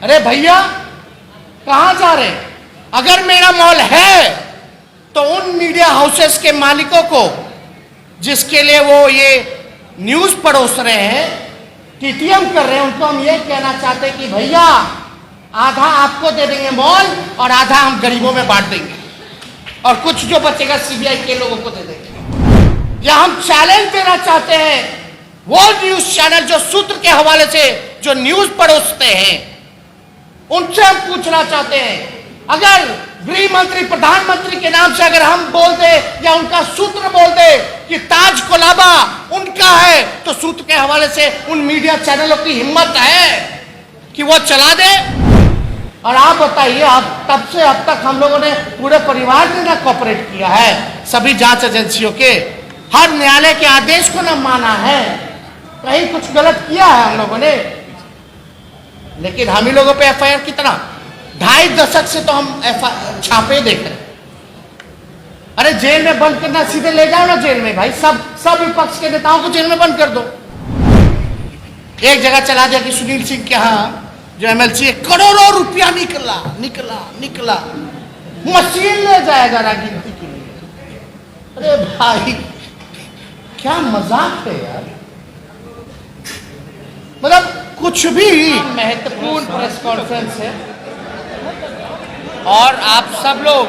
अरे भैया कहां जा रहे हैं? अगर मेरा मॉल है तो उन मीडिया हाउसेस के मालिकों को जिसके लिए वो ये न्यूज परोस रहे हैं, टीटीएम कर रहे हैं, उनको हम ये कहना चाहते हैं कि भैया आधा आपको दे देंगे मॉल और आधा हम गरीबों में बांट देंगे और कुछ जो बचेगा सीबीआई के लोगों को दे देंगे। या हम चैलेंज देना चाहते हैं वो न्यूज चैनल जो सूत्र के हवाले से जो न्यूज परोसते हैं, उनसे हम पूछना चाहते हैं, अगर गृह मंत्री प्रधानमंत्री के नाम से अगर हम बोल दे या उनका सूत्र बोल दे कि ताज कोलाबा उनका है, तो सूत्र के हवाले से उन मीडिया चैनलों की हिम्मत है कि वो चला दे? और आप बताइए, अब तब से अब तक हम लोगों ने पूरे परिवार ने ना कोऑपरेट किया है, सभी जांच एजेंसियों के हर न्यायालय के आदेश को ना माना है, कहीं कुछ गलत किया है हम लोगों ने, लेकिन हम ही लोगों पे एफआईआर कितना 2.5 दशक से तो हम छापे देख रहे हैं। अरे जेल में बंद करना, सीधे ले जाओ ना जेल में भाई, सब विपक्ष के नेताओं को जेल में बंद कर दो। एक जगह चला दिया कि सुनील सिंह के यहाँ जो एमएलसी है, करोड़ों रुपया निकला निकला निकला, मशीन ले जाएगा राजनीति के लिए। अरे भाई क्या मजाक है यार, मतलब कुछ भी महत्वपूर्ण प्रेस कॉन्फ्रेंस है और आप सब लोग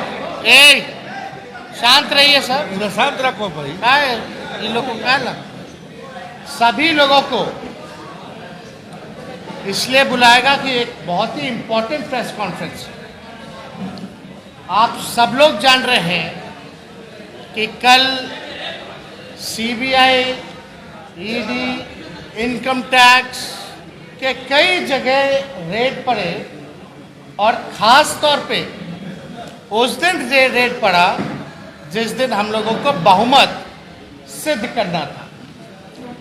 शांत रहिए सर, शांत रखो भाई। इन लोगों को ना सभी लोगों को इसलिए बुलाएगा कि एक बहुत ही इंपॉर्टेंट प्रेस कॉन्फ्रेंस है। आप सब लोग जान रहे हैं कि कल सीबीआई, ईडी, इनकम टैक्स के कई जगह रेड पड़े और ख़ास तौर पे उस दिन रेड पड़ा जिस दिन हम लोगों को बहुमत सिद्ध करना था।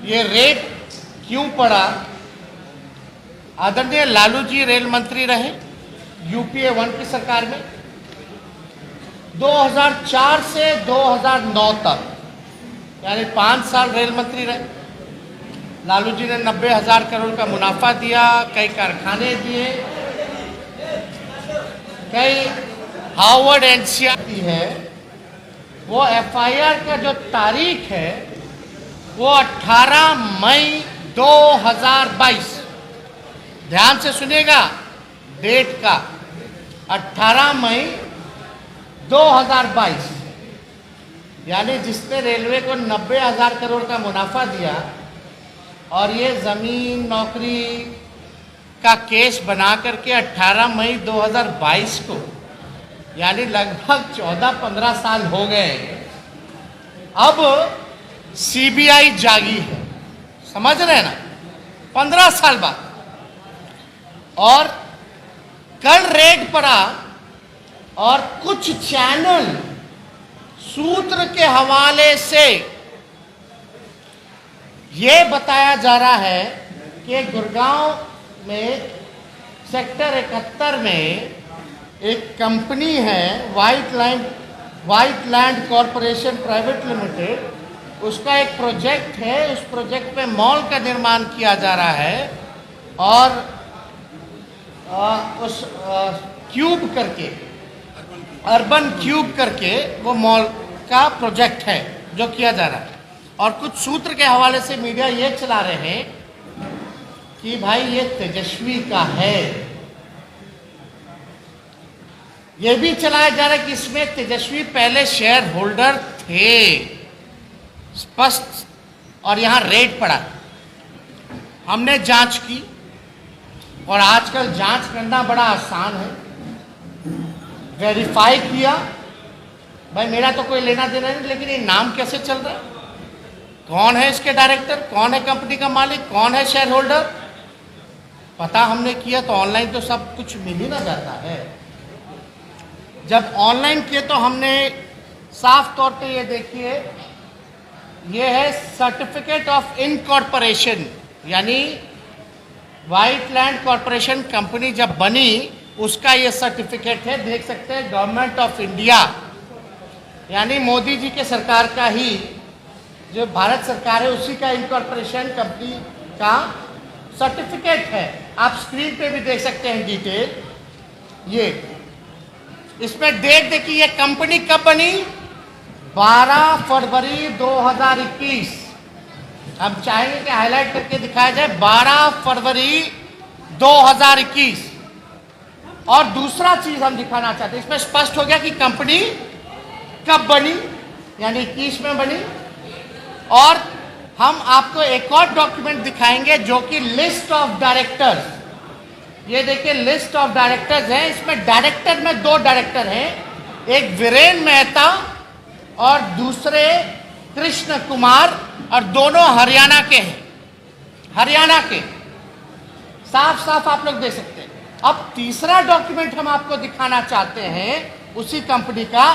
ये रेड क्यों पड़ा? आदरणीय लालू जी रेल मंत्री रहे यूपीए 1 की सरकार में 2004 से 2009 तक, यानी 5 साल रेल मंत्री रहे। लालू जी ने 90,000 करोड़ का मुनाफा दिया, कई कारखाने दिए, कई हार्वर्ड एनसीआर है। वो एफआईआर का जो तारीख है वो 18 मई 2022, ध्यान से सुनिएगा डेट का, 18 मई 2022, यानी जिसने रेलवे को 90,000 करोड़ का मुनाफा दिया और ये ज़मीन नौकरी का केस बना करके 18 मई 2022 को, यानी लगभग 14-15 साल हो गए, अब सीबीआई जागी है, समझ रहे हैं ना, 15 साल बाद। और कल रेड पड़ा और कुछ चैनल सूत्र के हवाले से ये बताया जा रहा है कि गुड़गांव में सेक्टर 71 में एक कंपनी है white land corporation private limited, उसका एक प्रोजेक्ट है, उस प्रोजेक्ट में मॉल का निर्माण किया जा रहा है और उस क्यूब करके, अर्बन क्यूब करके वो मॉल का प्रोजेक्ट है जो किया जा रहा है। और कुछ सूत्र के हवाले से मीडिया ये चला रहे हैं कि भाई ये तेजस्वी का है, ये भी चलाया जा रहा है कि इसमें तेजस्वी पहले शेयर होल्डर थे, स्पष्ट। और यहाँ रेड पड़ा, हमने जांच की और आजकल जांच करना बड़ा आसान है, वेरीफाई किया, भाई मेरा तो कोई लेना देना नहीं, लेकिन ये नाम कैसे चल रहा है, कौन है इसके डायरेक्टर, कौन है कंपनी का मालिक, कौन है शेयर होल्डर, पता हमने किया। तो ऑनलाइन तो सब कुछ मिल ही ना जाता है। जब ऑनलाइन किए तो हमने साफ तौर पे ये देखिए, ये है सर्टिफिकेट ऑफ इनकॉर्पोरेशन, यानी व्हाइट लैंड कॉरपोरेशन कंपनी जब बनी उसका ये सर्टिफिकेट है, देख सकते हैं, गवर्नमेंट ऑफ इंडिया, यानी मोदी जी के सरकार का ही, जो भारत सरकार है उसी का इनकॉर्पोरेशन कंपनी का सर्टिफिकेट है। आप स्क्रीन पे भी देख सकते हैं डिटेल। ये इसमें डेट देखिए, ये कंपनी कब बनी? 12 फरवरी 2021। हम चाहेंगे कि हाईलाइट करके दिखाया जाए 12 फरवरी 2021। और दूसरा चीज हम दिखाना चाहते हैं, इसमें स्पष्ट हो गया कि कंपनी कब बनी, यानी 21 में बनी। और हम आपको एक और डॉक्यूमेंट दिखाएंगे जो कि लिस्ट ऑफ डायरेक्टर्स, ये देखिए लिस्ट ऑफ डायरेक्टर्स है। इसमें डायरेक्टर में 2 डायरेक्टर हैं, एक वीरेन मेहता और दूसरे कृष्ण कुमार, और दोनों हरियाणा के हैं। हरियाणा के साफ साफ आप लोग देख सकते हैं। अब तीसरा डॉक्यूमेंट हम आपको दिखाना चाहते हैं उसी कंपनी का,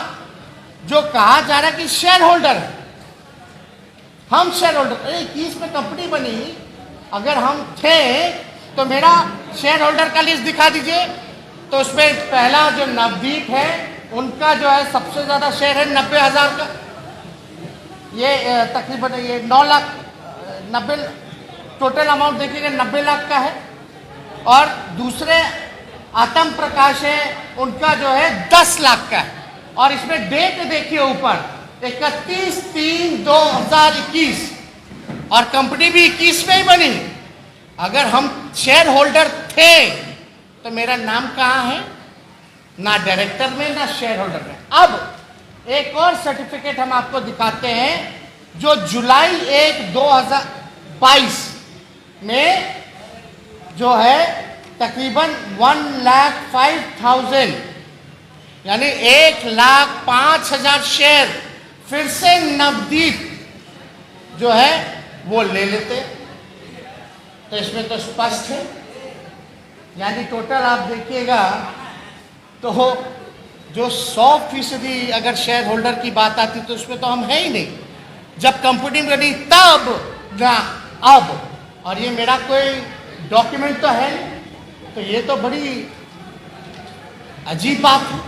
जो कहा जा रहा है कि शेयर होल्डर है। हम शेयर होल्डर, 21 में कंपनी बनी, अगर हम थे तो मेरा शेयर होल्डर का लिस्ट दिखा दीजिए। तो उसमें पहला जो नवदीप है, उनका जो है सबसे ज्यादा शेयर है 90,000 का, ये तकरीबन ये 9 लाख 90 टोटल अमाउंट देखिएगा 90 लाख का है। और दूसरे आतम प्रकाश है, उनका जो है 10 लाख का है। और इसमें डेट देखिए ऊपर 31/3/2021, और कंपनी भी 21 में ही बनी। अगर हम शेयर होल्डर थे तो मेरा नाम कहाँ है? ना डायरेक्टर में ना शेयर होल्डर में। अब एक और सर्टिफिकेट हम आपको दिखाते हैं जो जुलाई 1, 2022 में जो है तकरीबन 1,05,000 यानी 1,05,000 शेयर फिर से नवदीप जो है वो ले लेते। तो इसमें तो स्पष्ट है, यानी टोटल आप देखिएगा तो जो 100% अगर शेयर होल्डर की बात आती तो उसमें तो हम है ही नहीं, जब कंपनी बनी तब ना अब। और ये मेरा कोई डॉक्यूमेंट तो है नहीं, तो ये तो बड़ी अजीब बात है।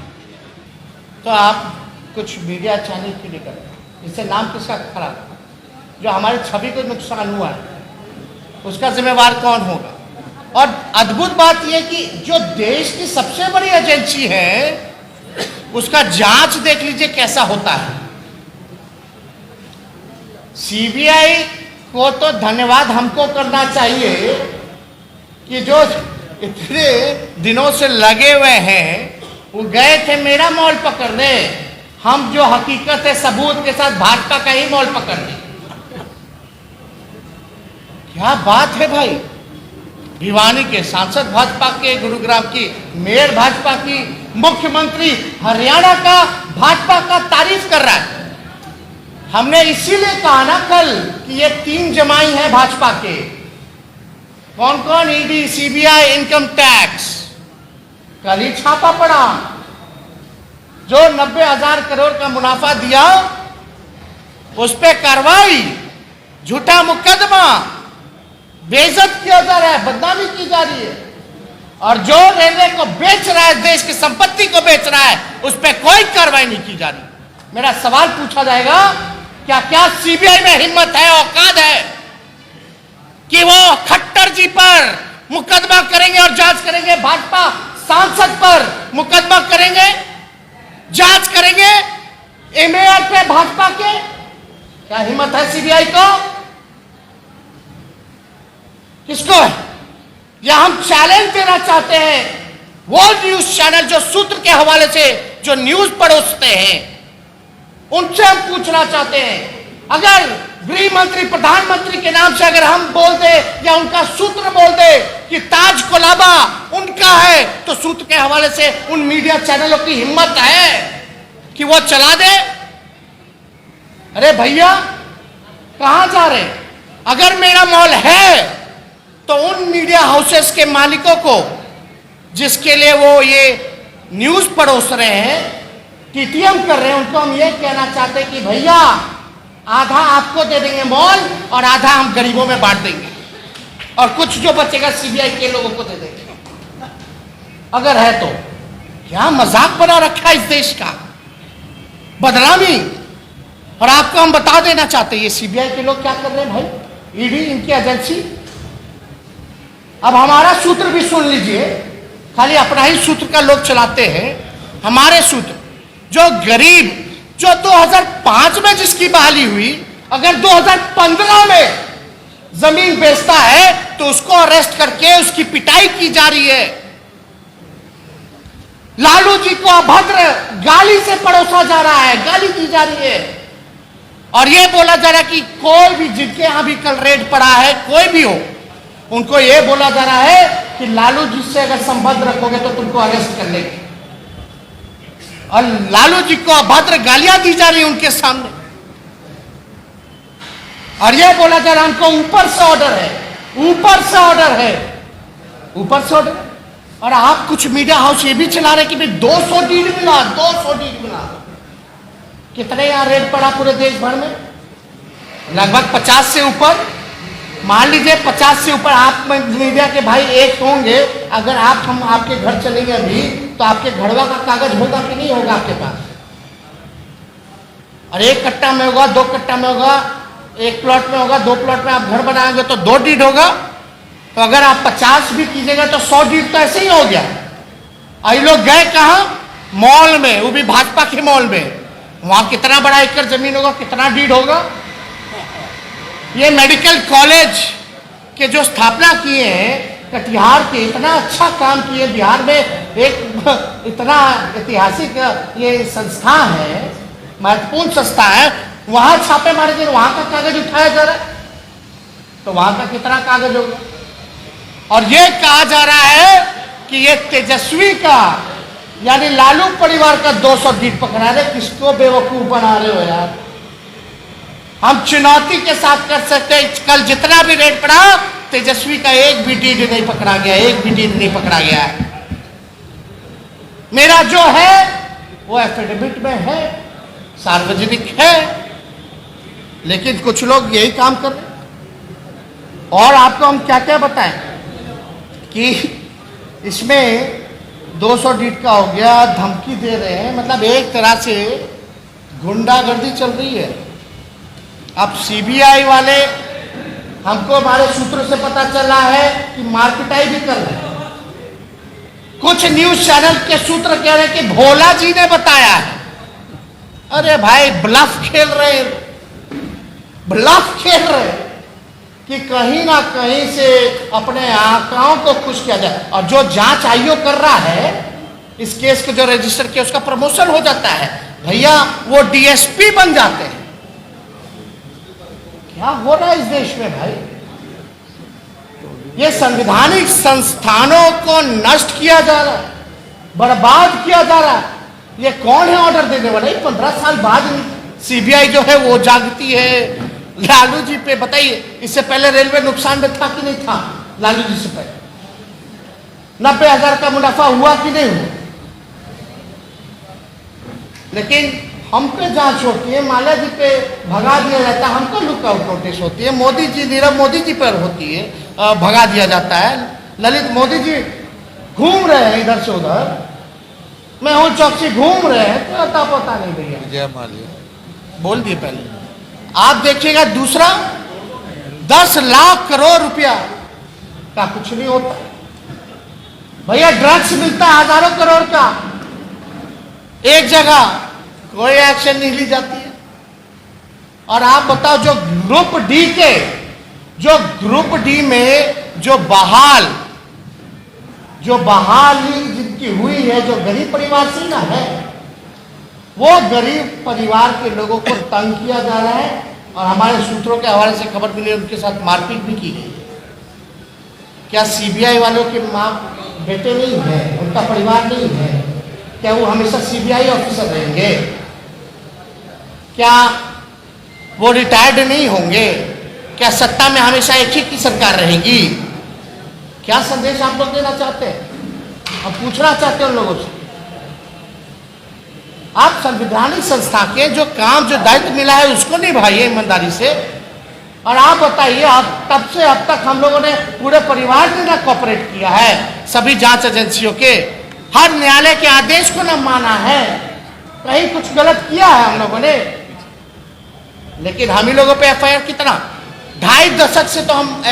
तो आप कुछ मीडिया चैनल क्यों नहीं करते? इससे नाम किसका खराब? जो हमारी छवि को नुकसान हुआ है उसका जिम्मेवार कौन होगा? और अद्भुत बात यह कि जो देश की सबसे बड़ी एजेंसी है उसका जांच देख लीजिए कैसा होता है। सीबीआई को तो धन्यवाद हमको करना चाहिए कि जो इतने दिनों से लगे हुए हैं, वो गए थे मेरा मॉल पकड़ने, हम जो हकीकत है सबूत के साथ भाजपा का ही मॉल पकड़ने। क्या बात है भाई! भिवानी के सांसद भाजपा के, गुरुग्राम की मेयर भाजपा की, मुख्यमंत्री हरियाणा का भाजपा का तारीफ कर रहा है। हमने इसीलिए कहा ना कल कि ये 3 जमाई हैं भाजपा के। कौन कौन? ED, CBI, income tax. कल ही छापा पड़ा, जो 90,000 करोड़ का मुनाफा दिया उस पर कार्रवाई, झूठा मुकदमा, बेइज्जत किया जा रहा है, बदनामी की जा रही है। और जो रेलवे को बेच रहा है, देश की संपत्ति को बेच रहा है, उस पर कोई कार्रवाई नहीं की जा रही। मेरा सवाल पूछा जाएगा, क्या सीबीआई में हिम्मत है, औकात है कि वो खट्टर जी पर मुकदमा करेंगे और जांच करेंगे? भाजपा सांसद पर मुकदमा करेंगे, जांच करेंगे एमएलए पे भाजपा के? क्या हिम्मत है सीबीआई को? किसको है? या हम चैलेंज देना चाहते हैं वो न्यूज चैनल जो सूत्र के हवाले से जो न्यूज परोसते हैं, उनसे हम पूछना चाहते हैं, अगर गृह मंत्री प्रधानमंत्री के नाम से अगर हम बोल दे या उनका सूत्र बोल दे कि ताज कोलाबा उनका है, तो सूत्र के हवाले से उन मीडिया चैनलों की हिम्मत है कि वो चला दे? अरे भैया, कहां जा रहे? अगर मेरा मॉल है तो उन मीडिया हाउसेस के मालिकों को जिसके लिए वो ये न्यूज परोस रहे हैं, टीटीएम कर रहे हैं, उनको हम ये कहना चाहते हैं कि भैया आधा आपको दे देंगे मॉल और आधा हम गरीबों में बांट देंगे, और कुछ जो बचेगा सीबीआई के लोगों को दे देंगे। अगर है तो क्या मजाक बना रखा है इस देश का, बदनामी। और आपको हम बता देना चाहते हैं ये सीबीआई के लोग क्या कर रहे हैं भाई, ईडी इनकी एजेंसी अब हमारा सूत्र भी सुन लीजिए, खाली अपना ही सूत्र का लोग चलाते हैं। हमारे सूत्र, जो गरीब, जो 2005 में जिसकी बहाली हुई, अगर 2015 में जमीन बेचता है तो उसको अरेस्ट करके उसकी पिटाई की जा रही है। लालू जी को अभद्र गाली से परोसा जा रहा है, गाली दी जा रही है, और यह बोला जा रहा है कि कोई भी, जिनके यहां भी कल रेड पड़ा है, कोई भी हो, उनको यह बोला जा रहा है कि लालू जी से अगर संबंध रखोगे तो तुमको अरेस्ट कर लेंगे, और लालू जी को अभद्र गालियां दी जा रही है उनके सामने, और यह बोला जा रहा है हमको ऊपर से ऑर्डर है, ऊपर से ऑर्डर है, ऊपर से ऑर्डर। और आप कुछ मीडिया हाउस ये भी चला रहे कि भाई 200 डीड मिला, 200 डीड मिला। कितने यहां रेड पड़ा पूरे देश भर में? लगभग 50 से ऊपर। मान लीजिए 50 से ऊपर। आप मीडिया के भाई एक होंगे, अगर हम आपके घर चलेंगे अभी, तो आपके घरवा का कागज होगा कि नहीं होगा आपके पास? और एक कट्टा में होगा, 2 कट्टा में होगा, एक प्लॉट में होगा, 2 प्लॉट में आप घर बनाएंगे तो 2 डीड होगा। तो अगर आप 50 भी कीजिएगा तो 100 डीड तो ऐसे ही हो गया। और ये लोग गए कहां? मॉल में, वो भी भाजपा के मॉल में। वहां कितना बड़ा एकड़ जमीन होगा, कितना डीड होगा? ये मेडिकल कॉलेज के जो स्थापना किए हैं कटिहार के, इतना अच्छा काम किए बिहार में, एक इतना ऐतिहासिक ये संस्था है, महत्वपूर्ण संस्था है, वहां छापे मारे गए, वहां का कागज उठाया जा रहा है, तो वहां का कितना कागज होगा? और ये कहा जा रहा है कि ये तेजस्वी का, यानी लालू परिवार का 200 डीड पकड़ा रहे। किसको बेवकूफ बना रहे हो यार? हम चुनौती के साथ कर सकते हैं, कल जितना भी रेड पड़ा, तेजस्वी का एक भी डीड नहीं पकड़ा गया, एक भी डीड नहीं पकड़ा गया है। मेरा जो है वो एफिडेविट में है, सार्वजनिक है, लेकिन कुछ लोग यही काम कर रहे हैं। और आपको हम क्या क्या बताएं कि इसमें 200 डीड का हो गया, धमकी दे रहे हैं, मतलब एक तरह से गुंडागर्दी चल रही है। अब सीबीआई वाले, हमको हमारे सूत्रों से पता चला है कि मारपिटाई भी कर रहे हैं। कुछ न्यूज चैनल के सूत्र कह रहे हैं कि भोला जी ने बताया है। अरे भाई, ब्लफ खेल रहे, ब्लफ खेल रहे कि कहीं ना कहीं से अपने आंकड़ों को खुश किया जाए, और जो जांच आयोग कर रहा है इस केस को, जो रजिस्टर किया, उसका प्रमोशन हो जाता है भैया, वो डीएसपी बन जाते हैं। क्या हो रहा है इस देश में भाई? ये संवैधानिक संस्थानों को नष्ट किया जा रहा है, बर्बाद किया जा रहा है। ये कौन है ऑर्डर देने वाला? 15 साल बाद सीबीआई जो है वो जागती है लालू जी पे। बताइए, इससे पहले रेलवे नुकसान में था कि नहीं था? लालू जी से पहले 90,000 का मुनाफा हुआ कि नहीं हुआ? लेकिन हम पे जांच होती है, माल्या जी पे भगा दिया जाता है, हमको लुकआउट नोटिस होती है, मोदी जी, नीरव मोदी जी पर होती है, भगा दिया जाता है। ललित मोदी जी घूम रहे हैं इधर से उधर, मैं हूं चौकसी, घूम रहे हैं, तो अता पता नहीं भैया। जय माल्या बोल दिए पहले। आप देखिएगा दूसरा, 10 लाख करोड़ रुपया का कुछ नहीं होता भैया। ड्रग्स मिलता है हजारों करोड़ का एक जगह, कोई एक्शन नहीं ली जाती है। और आप बताओ, जो ग्रुप डी के, जो ग्रुप डी में जो बहाली जिनकी हुई है, जो गरीब परिवार से ना है, वो गरीब परिवार के लोगों को तंग किया जा रहा है। और हमारे सूत्रों के हवाले से खबर मिली, उनके साथ मारपीट भी की गई। क्या सीबीआई वालों के माँ बेटे नहीं है, उनका परिवार नहीं है? क्या वो हमेशा सीबीआई ऑफिसर रहेंगे? क्या वो रिटायर्ड नहीं होंगे? क्या सत्ता में हमेशा एक ही की सरकार रहेगी? क्या संदेश आप लोग देना चाहते हैं? अब पूछना चाहते हैं उन लोगों से। आप संवैधानिक संस्था के जो काम, जो दायित्व मिला है, उसको निभाइए ईमानदारी से। और आप बताइए, तब से अब तक हम लोगों ने, पूरे परिवार ने ना कोऑपरेट किया है, सभी जांच एजेंसियों के, हर न्यायालय के आदेश को ना माना है, कहीं कुछ गलत किया है हम लोगों ने। लेकिन हम ही लोगों पे एफआईआर कितना, 2.5 दशक से तो हम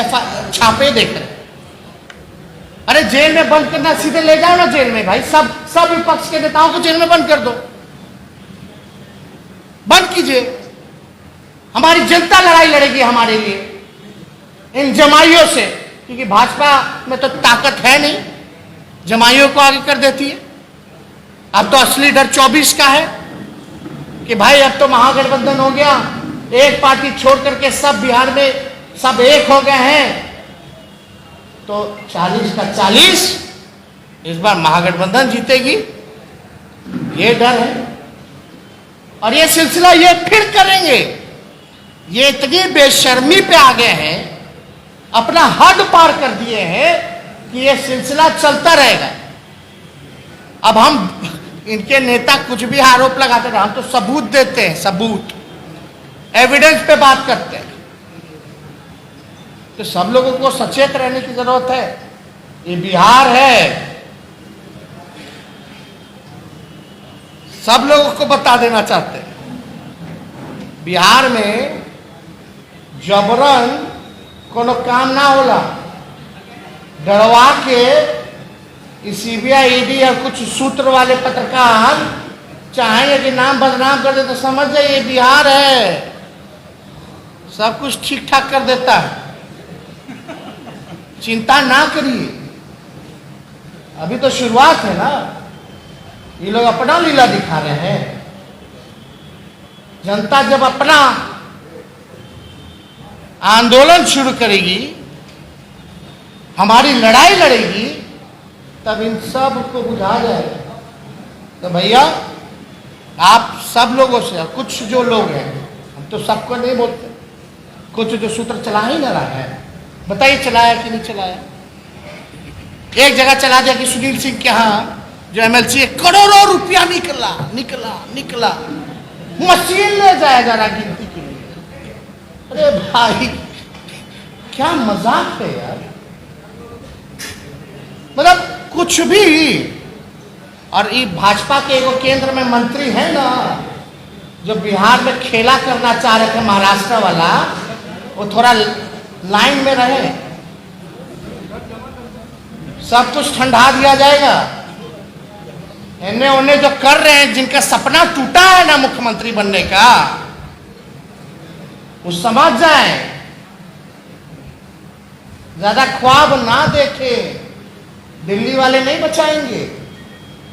छापे देख रहे हैं। अरे जेल में बंद करना, सीधे ले जाओ ना जेल में भाई, सब विपक्ष के नेताओं को जेल में बंद कर दो, बंद कीजिए। हमारी जनता लड़ाई लड़ेगी हमारे लिए इन जमाइयों से, क्योंकि भाजपा में तो ताकत है नहीं, जमाइयों को आगे कर देती है। अब तो असली डर 24 का है कि भाई अब तो महागठबंधन हो गया, एक पार्टी छोड़ करके सब बिहार में सब एक हो गए हैं, तो 40 का 40 इस बार महागठबंधन जीतेगी, ये डर है। और ये सिलसिला ये फिर करेंगे, ये इतनी बेशर्मी पे आ गए हैं, अपना हद पार कर दिए हैं कि ये सिलसिला चलता रहेगा। अब हम इनके नेता कुछ भी आरोप लगाते रहे, हम तो सबूत देते हैं, सबूत एविडेंस पे बात करते हैं। तो सब लोगों को सचेत रहने की जरूरत है। ये बिहार है, सब लोगों को बता देना चाहते हैं, बिहार में जबरन कोनो काम ना होला, डरवा के सीबीआई ईडी और कुछ सूत्र वाले पत्रकार चाहेंगे कि नाम बदनाम कर दे, तो समझ जाइए बिहार है, सब कुछ ठीक ठाक कर देता है, चिंता ना करिए। अभी तो शुरुआत है ना, ये लोग अपना लीला दिखा रहे हैं। जनता जब अपना आंदोलन शुरू करेगी, हमारी लड़ाई लड़ेगी, तब इन सब को बुझा जाएगा। तो भैया आप सब लोगों से, कुछ जो लोग हैं, हम तो सबको नहीं बोलते, कुछ जो सूत्र चला ही ना रहा है, बताइए चलाया कि नहीं चलाया। एक जगह चला दिया कि सुनील सिंह के यहाँ जो एमएलसी है, करोड़ों रुपया निकला निकला निकला, मशीन ले जाएगा ना गिनती के लिए। अरे भाई क्या मजाक है यार, मतलब कुछ भी। और ये भाजपा के एगो केंद्र में मंत्री है ना, जो बिहार में खेला करना चाह रहे थे महाराष्ट्र वाला, वो थोड़ा लाइन में रहे, सब कुछ ठंडा दिया जाएगा। इन्हें उन्हें जो कर रहे हैं, जिनका सपना टूटा है ना मुख्यमंत्री बनने का, वो समझ जाए, ज्यादा ख्वाब ना देखे। दिल्ली वाले नहीं बचाएंगे,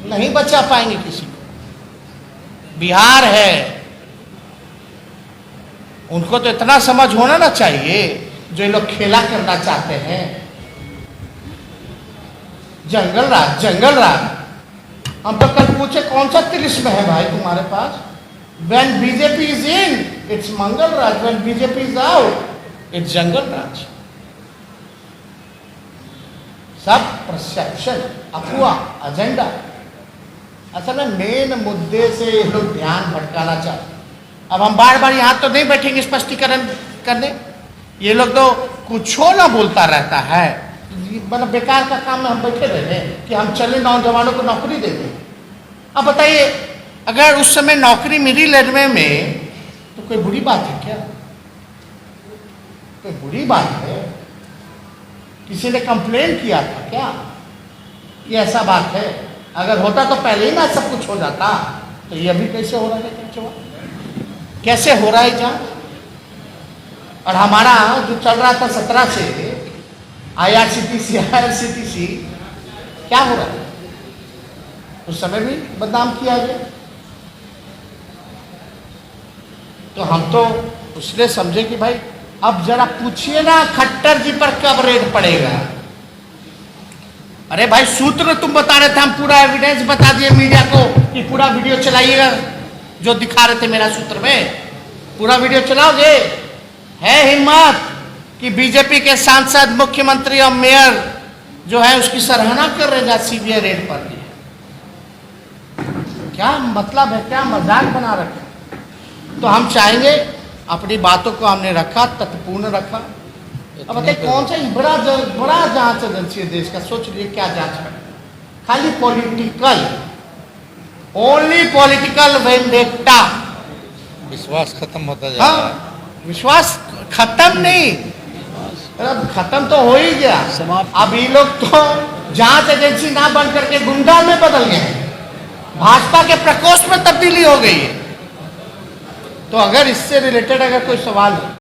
नहीं बचा पाएंगे किसी को। बिहार है, उनको तो इतना समझ होना ना चाहिए, जो ये लोग खेला करना चाहते हैं। जंगल राज, जंगल राज। हम तो कल पूछे कौन सा तिलिस्म है भाई तुम्हारे पास? When BJP is in, it's Mangal Raj, when BJP is out, it's जंगल राज। सब परसेप्शन, अफवाह, एजेंडा। असल में मेन मुद्दे से ये लोग ध्यान भटकाना चाहते। अब हम बार बार यहाँ तो नहीं बैठेंगे स्पष्टीकरण करने, ये लोग तो कुछ ना बोलता रहता है, मतलब बेकार का काम में हम बैठे रहे कि हम चले नौजवानों को नौकरी दे दें। अब बताइए, अगर उस समय नौकरी मिली रेलवे में, तो कोई बुरी बात है क्या? कोई बुरी बात है? किसी ने कंप्लेन किया था क्या कि ऐसा बात है? अगर होता तो पहले ही ना सब कुछ हो जाता। तो ये अभी कैसे हो रहा है? कैसे हो रहा है जान? और हमारा जो चल रहा था 17 से IRCTC क्या हो रहा है? उस समय भी बदनाम किया गया। तो हम तो उसने समझे कि भाई अब जरा पूछिए ना खट्टर जी पर कब रेड पड़ेगा। अरे भाई सूत्र तुम बता रहे थे, हम पूरा एविडेंस बता दिए मीडिया को कि पूरा वीडियो चलाइएगा, जो दिखा रहे थे मेरा सूत्र में पूरा वीडियो चलाओगे? है हिम्मत कि बीजेपी के सांसद, मुख्यमंत्री और मेयर जो है उसकी सराहना कर रहे हैं सीबीआई रेड पर? क्या मतलब है? क्या मजाक बना रखा? तो हम चाहेंगे, अपनी बातों को हमने रखा, तथ्यपूर्ण रखा। अब बताइए कौन सा बड़ा जांच एजेंसी है देश का? सोच लीजिए क्या जांच है? खाली पॉलिटिकल, ओनली पॉलिटिकल वेंडेटा। विश्वास खत्म होता जा रहा है। हाँ, विश्वास खत्म नहीं, अब खत्म तो हो ही गया। अब ये लोग तो जांच एजेंसी ना बन करके गुंडा में बदल गए, भाजपा के प्रकोष्ठ में तब्दीली हो गई है। तो अगर इससे रिलेटेड अगर कोई सवाल हो